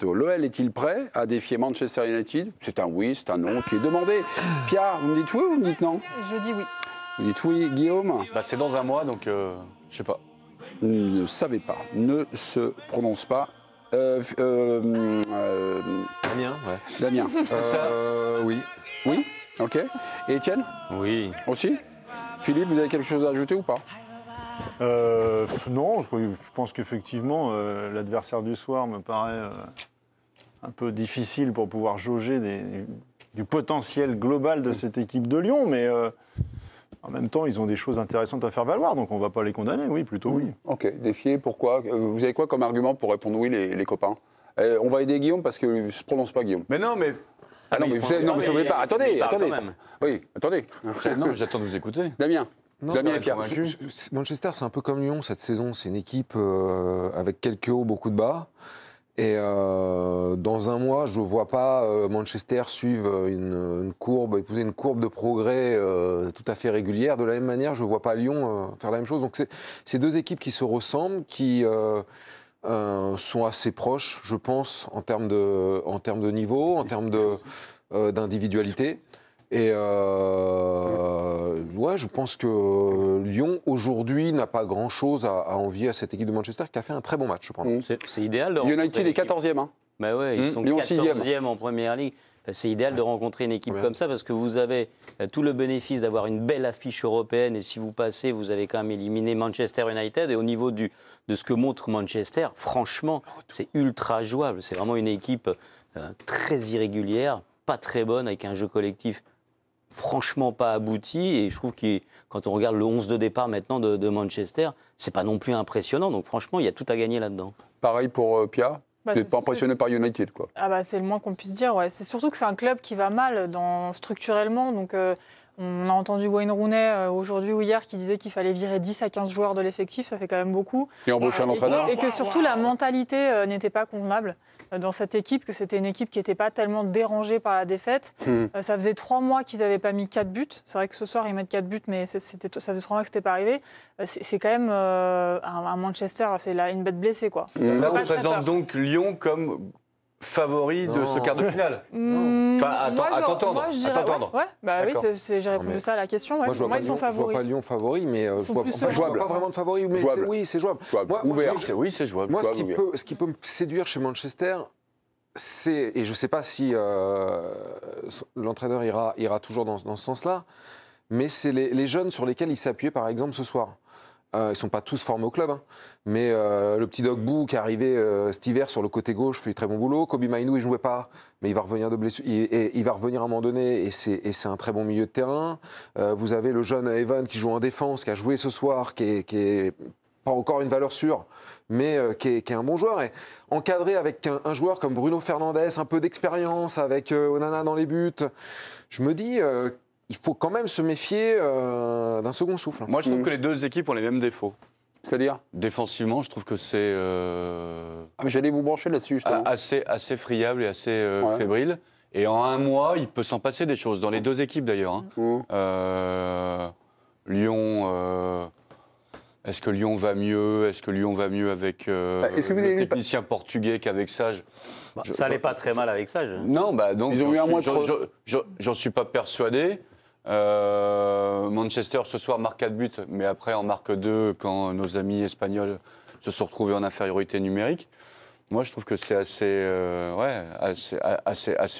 L'OL est-il prêt à défier Manchester United? C'est un oui, c'est un non qui est demandé. Pierre, vous me dites oui ou vous me dites non? Je dis oui. Vous dites oui, Guillaume? C'est dans un mois, donc je sais pas. Ne savez pas, ne se prononce pas. Damien, ouais. Damien. Oui. Oui? Ok. Et Étienne? Oui. Aussi? Philippe, vous avez quelque chose à ajouter ou pas? Non, je pense qu'effectivement, l'adversaire du soir me paraît un peu difficile pour pouvoir jauger du potentiel global de cette équipe de Lyon, mais en même temps, ils ont des choses intéressantes à faire valoir, donc on ne va pas les condamner, oui, plutôt oui. Ok, défier, pourquoi? Vous avez quoi comme argument pour répondre oui, les copains? On va aider Guillaume parce qu'il ne se prononce pas, Guillaume. Mais non, mais... Ah non, mais vous ne savez pas. Attendez. Oui, attendez. Non, mais j'attends de vous écouter. Damien. Non, Damien et Pierre. Manchester, c'est un peu comme Lyon cette saison. C'est une équipe avec quelques hauts, beaucoup de bas. Et dans un mois, je ne vois pas Manchester suivre épouser une courbe de progrès tout à fait régulière. De la même manière, je ne vois pas Lyon faire la même chose. Donc c'est deux équipes qui se ressemblent, qui sont assez proches, je pense, en termes de niveau, en termes d'individualité. Et ouais, je pense que Lyon, aujourd'hui, n'a pas grand-chose à envier à cette équipe de Manchester, qui a fait un très bon match, je pense. C'est idéal de United est 14e. Hein. Bah ouais, ils sont Lyon 14e en Première Ligue. C'est idéal de rencontrer une équipe comme ça parce que vous avez tout le bénéfice d'avoir une belle affiche européenne et si vous passez, vous avez quand même éliminé Manchester United. Et au niveau de ce que montre Manchester, franchement, c'est ultra jouable. C'est vraiment une équipe très irrégulière, pas très bonne, avec un jeu collectif franchement pas abouti. Et je trouve que quand on regarde le 11 de départ maintenant de Manchester, c'est pas non plus impressionnant. Donc franchement, il y a tout à gagner là-dedans. Pareil pour Pia. Vous n'êtes pas impressionné par United, quoi. Ah bah, c'est le moins qu'on puisse dire, ouais. C'est surtout que c'est un club qui va mal structurellement. Donc, on a entendu Wayne Rooney aujourd'hui ou hier qui disait qu'il fallait virer 10 à 15 joueurs de l'effectif, ça fait quand même beaucoup. Et embaucher un entraîneur. Et que surtout la mentalité n'était pas convenable dans cette équipe, que c'était une équipe qui n'était pas tellement dérangée par la défaite. Ça faisait 3 mois qu'ils n'avaient pas mis 4 buts. C'est vrai que ce soir, ils mettent 4 buts, mais ça faisait 3 mois que ce n'était pas arrivé. C'est quand même un Manchester, c'est une bête blessée, quoi. Là, on présente donc Lyon comme favori de ce quart de finale. Enfin, à t'entendre. Ouais, bah oui, j'ai répondu ça à la question. Ouais. Moi, Pour moi, ils sont favoris. Je vois pas Lyon favori, mais je vois pas vraiment de favori. Mais oui, c'est jouable. Oui, c'est jouable. Moi, ce qui peut me séduire chez Manchester, c'est, et je ne sais pas si l'entraîneur ira toujours dans ce sens-là, mais c'est les jeunes sur lesquels il s'est appuyé, par exemple, ce soir. Ils ne sont pas tous formés au club, hein. Mais le petit Dogbou qui est arrivé cet hiver sur le côté gauche fait très bon boulot. Kobe Mainoo, il ne jouait pas, mais il va revenir de blessure. Il va revenir à un moment donné et c'est un très bon milieu de terrain. Vous avez le jeune Evan qui joue en défense, qui a joué ce soir, qui est pas encore une valeur sûre, mais qui est un bon joueur. Et encadré avec un joueur comme Bruno Fernandes, un peu d'expérience, avec Onana dans les buts, je me dis... il faut quand même se méfier d'un second souffle. Moi, je trouve que les deux équipes ont les mêmes défauts. C'est-à-dire? Défensivement, je trouve que c'est j'allais vous brancher là-dessus, justement. assez friable et assez fébrile. Et en un mois, il peut s'en passer des choses, dans les deux équipes d'ailleurs. Hein. Lyon... Est-ce que Lyon va mieux? Est-ce que Lyon va mieux avec le technicien portugais qu'avec Sage? Ça allait pas très mal avec Sage. Non, donc ils ont eu un mois j'en suis pas persuadé. Manchester ce soir marque 4 buts, mais après en marque 2 quand nos amis espagnols se sont retrouvés en infériorité numérique. Moi, je trouve que c'est assez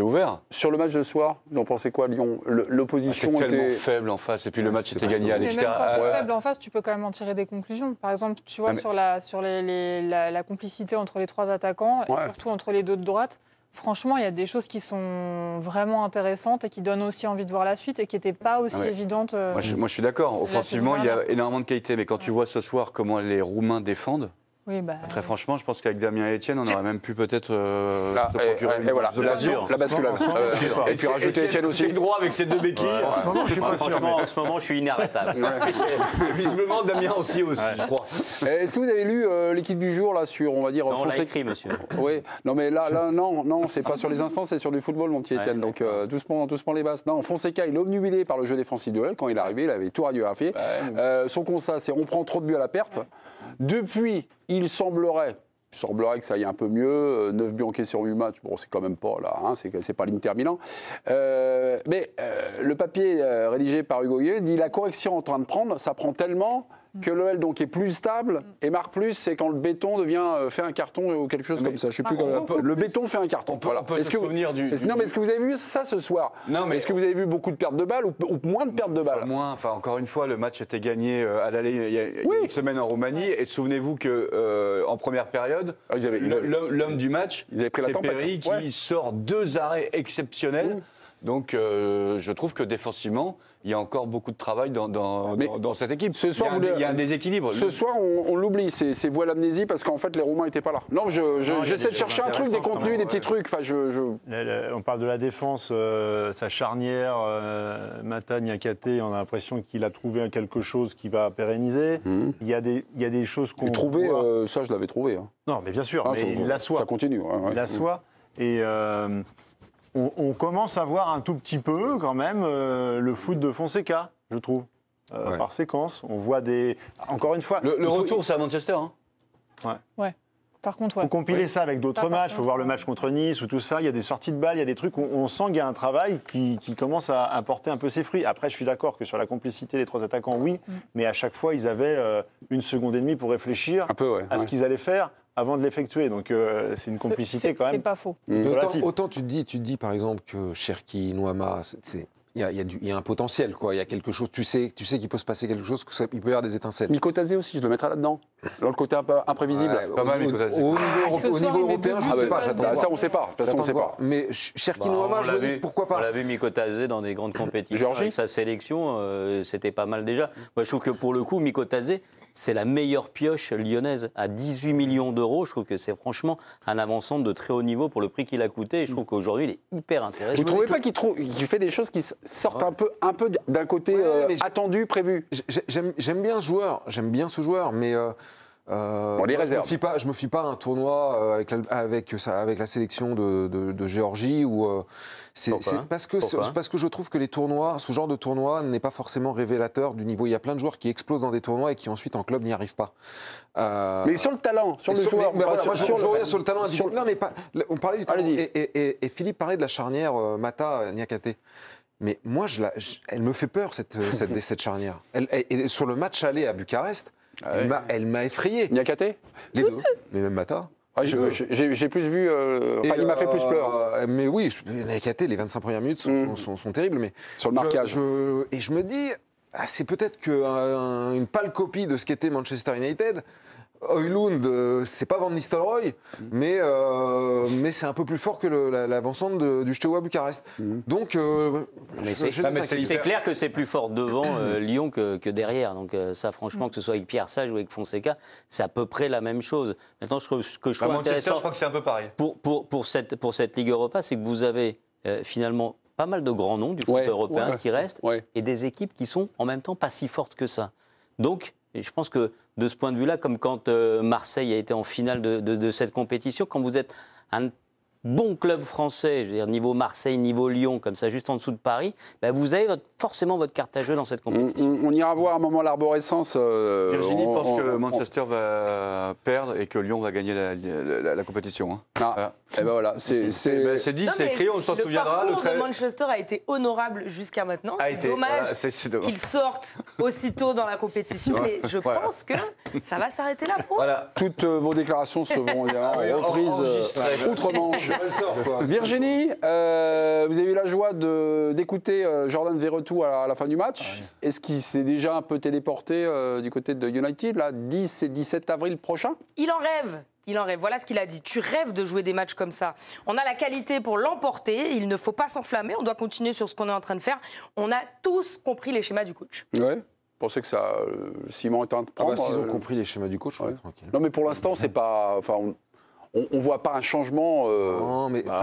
ouvert. Sur le match de ce soir, vous en pensez quoi, Lyon? L'opposition était tellement faible en face, et puis le match était gagné à l'extérieur. Même quand c'est faible en face, tu peux quand même en tirer des conclusions. Par exemple, tu vois, sur la complicité entre les 3 attaquants, et surtout entre les 2 de droite, franchement, il y a des choses qui sont vraiment intéressantes et qui donnent aussi envie de voir la suite et qui n'étaient pas aussi évidentes. Moi, je suis d'accord. Offensivement, il y a énormément de qualité, mais quand tu vois ce soir comment les Roumains défendent, oui, très franchement, je pense qu'avec Damien et Étienne, on aurait même pu peut-être se procurer une la basculade. Et puis rajouter Étienne aussi. Droit avec ses 2 béquilles. En ce moment, je suis pas sûr. Franchement, en ce moment, je suis inarrêtable. Visiblement, Damien aussi, je crois. Est-ce que vous avez lu l'équipe du jour là sur, on va dire, non, on l'a écrit, monsieur. Oui. Non, mais là, non, c'est pas sur les instants, c'est sur du football, mon petit Étienne. Donc doucement les bases. Non, Fonseca, il est obnubilé par le jeu défensif de l'OL. Quand il est arrivé, il avait tout radiographié. Son constat, c'est on prend trop de buts à la perte. Depuis, il semblerait, semblerait que ça aille un peu mieux. 9 buts encaissés sur 8 matchs, bon, c'est quand même pas là, hein, c'est pas l'Inter Milan. Mais le papier rédigé par Hugo Guillet dit la correction en train de prendre, ça prend tellement que l'OL donc est plus stable et marque plus, c'est quand le béton fait un carton ou quelque chose comme ça. Je sais plus le béton fait un carton. On peut se souvenir du. Non, mais est-ce que vous avez vu ça ce soir? Non, mais est-ce que vous avez vu beaucoup de pertes de balles ou moins de pertes de balles? Moins. Enfin, encore une fois, le match était gagné à l'aller il y a une semaine en Roumanie. Et souvenez-vous que en première période, l'homme du match, c'est Perry qui sort 2 arrêts exceptionnels. Donc, je trouve que défensivement, il y a encore beaucoup de travail dans cette équipe. Ce soir, il y a un déséquilibre. Ce soir, on l'oublie, c'est voie l'amnésie parce qu'en fait, les Roumains n'étaient pas là. Non, j'essaie de chercher un truc, des contenus, des petits trucs. Enfin, on parle de la défense, sa charnière, Mata Niakate, on a l'impression qu'il a trouvé quelque chose qui va pérenniser. Il y a des choses qu'on trouvé, ça, je l'avais trouvé. Hein. Non, mais bien sûr, mais il l'assoit. Ça continue. Il l'assoit. Et on commence à voir un tout petit peu, quand même, le foot de Fonseca, je trouve. Par séquence, on voit des... Encore une fois... Le retour, c'est à Manchester. Hein. Ouais. Par contre, il faut compiler ça avec d'autres matchs. Il faut voir le match contre Nice ou tout ça. Il y a des sorties de balles, il y a des trucs où on sent qu'il y a un travail qui commence à porter un peu ses fruits. Après, je suis d'accord que sur la complicité, les 3 attaquants, oui. Mais à chaque fois, ils avaient 1 seconde et demie pour réfléchir à ce qu'ils allaient faire avant de l'effectuer. Donc, c'est une complicité quand même. C'est pas faux. Autant tu te dis, par exemple, que Cherki, Nouama, il y a un potentiel, quoi. Il y a quelque chose, tu sais qu'il peut se passer quelque chose, qu'il peut y avoir des étincelles. Mikotadze aussi, je le mettrais là-dedans. Dans le côté un peu imprévisible. Pas mal, Mikotadze. Au niveau européen, je ne sais pas. Ça, on ne sait pas. De toute façon, on ne sait pas. Mais Cherki, Nouama, je me dis, pourquoi pas. On l'a vu Mikotadze dans des grandes compétitions. Géorgie. Avec sa sélection, c'était pas mal déjà. Moi, je trouve que pour le coup, Mikotadze, c'est la meilleure pioche lyonnaise à 18 millions d'euros. Je trouve que c'est franchement un avant-centre de très haut niveau pour le prix qu'il a coûté. Et je trouve qu'aujourd'hui, il est hyper intéressant. Vous ne trouvez pas qu'il fait des choses qui sortent un peu d'un côté attendu, prévu? J'aime bien ce joueur, mais on les réserve. Je me fie pas à un tournoi avec la sélection de Géorgie où c'est parce que je trouve que ce genre de tournoi n'est pas forcément révélateur du niveau. Il y a plein de joueurs qui explosent dans des tournois et qui ensuite en club n'y arrivent pas. Mais sur le talent, sur le joueur. Je reviens sur le talent individuel. Non, mais on parlait du talent. Et Philippe parlait de la charnière Mata Niakate. Mais moi, elle me fait peur cette charnière. Et sur le match aller à Bucarest. Elle m'a effrayé. Niakate? Les deux. Mais même Mata. J'ai plus vu. Il m'a fait plus peur. Mais oui, Niakate, les 25 premières minutes sont terribles. Mais sur le marquage. Et je me dis, c'est peut-être une pâle copie de ce qu'était Manchester United. Højlund, c'est pas Van Nistelrooy, mais c'est un peu plus fort que l'avant-centre du Steaua Bucarest. Donc, c'est clair que c'est plus fort devant Lyon que derrière. Donc ça, franchement, que ce soit avec Pierre Sage ou avec Fonseca, c'est à peu près la même chose. Maintenant, ce que je trouve intéressant, je crois que c'est un peu pareil. Pour cette Ligue Europa, c'est que vous avez finalement pas mal de grands noms du foot européen qui restent et des équipes qui sont en même temps pas si fortes que ça. Donc, et je pense que de ce point de vue-là, comme quand Marseille a été en finale de cette compétition, quand vous êtes un bon club français, je veux dire niveau Marseille, niveau Lyon, comme ça, juste en dessous de Paris, vous avez forcément votre carte à jouer dans cette compétition. On ira voir un moment l'arborescence. Virginie pense que Manchester va perdre et que Lyon va gagner la compétition. Hein. Voilà. Et ben voilà, c'est dit, c'est écrit, on s'en souviendra. Le parcours de Manchester a été honorable jusqu'à maintenant. C'est dommage qu'ils sortent aussitôt dans la compétition, mais je pense que ça va s'arrêter là pour eux. Toutes vos déclarations seront reprises outre-Manche. Virginie, vous avez eu la joie d'écouter Jordan Verretou à la fin du match. Est-ce qu'il s'est déjà un peu téléporté du côté de United, là, 10 et 17 avril prochain? Il en rêve. Voilà ce qu'il a dit. Tu rêves de jouer des matchs comme ça. On a la qualité pour l'emporter. Il ne faut pas s'enflammer. On doit continuer sur ce qu'on est en train de faire. On a tous compris les schémas du coach. Ouais. Vous pensez que ça, Simon est en train de prendre s'ils ont compris les schémas du coach, on est tranquille. Non, mais pour l'instant, c'est pas. Enfin, on ne voit pas un changement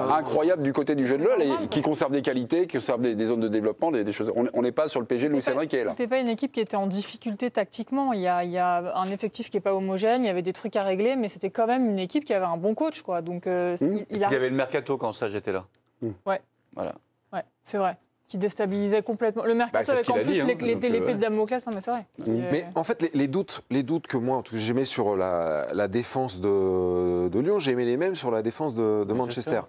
incroyable du côté du jeu de l'OL, qui conserve des qualités, qui conserve des zones de développement, des choses. On n'est pas sur le PSG de Luis Enrique qui est là. C'était pas une équipe qui était en difficulté tactiquement. Il y a un effectif qui n'est pas homogène, il y avait des trucs à régler, mais c'était quand même une équipe qui avait un bon coach, quoi. Donc, il y avait le mercato quand ça, j'étais là. Ouais. Voilà. Ouais, c'est vrai. qui déstabilisait complètement. Le mercato c'est ce avec en qu'il a plus dit, hein, l'épée donc, de Damoclès, non mais c'est vrai. Mais en fait, les doutes que moi, en tout cas, j'ai mis sur la défense de Lyon, j'ai mis les mêmes sur la défense de Manchester.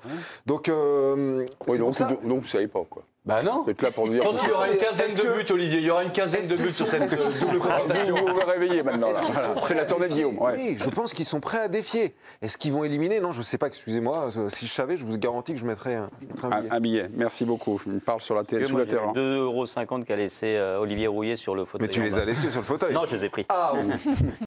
Donc, Oui, c'est donc, pour ça. donc vous savez pas, quoi. Bah non. Vous êtes là pour nous Je dire. pense qu'il y aura une quinzaine de buts, Olivier. Il y aura une quinzaine de buts sur cette double confrontation. Vous vous réveillez maintenant. là. Est-ce qu'ils Voilà. sont prêts C'est la à tournée de défier Guillaume. Ouais. Oui, je pense qu'ils sont prêts à défier. Est-ce qu'ils vont éliminer? Non, je ne sais pas, excusez-moi. Si je savais, je vous garantis que je mettrais un billet. Un billet. Merci beaucoup. Je me parle sur la télé, sous la terre. 2,50 € qu'a laissé Olivier Rouillet sur le fauteuil. Mais tu en les bas. as laissés sur le fauteuil. Non, je les ai pris. Ah, bon.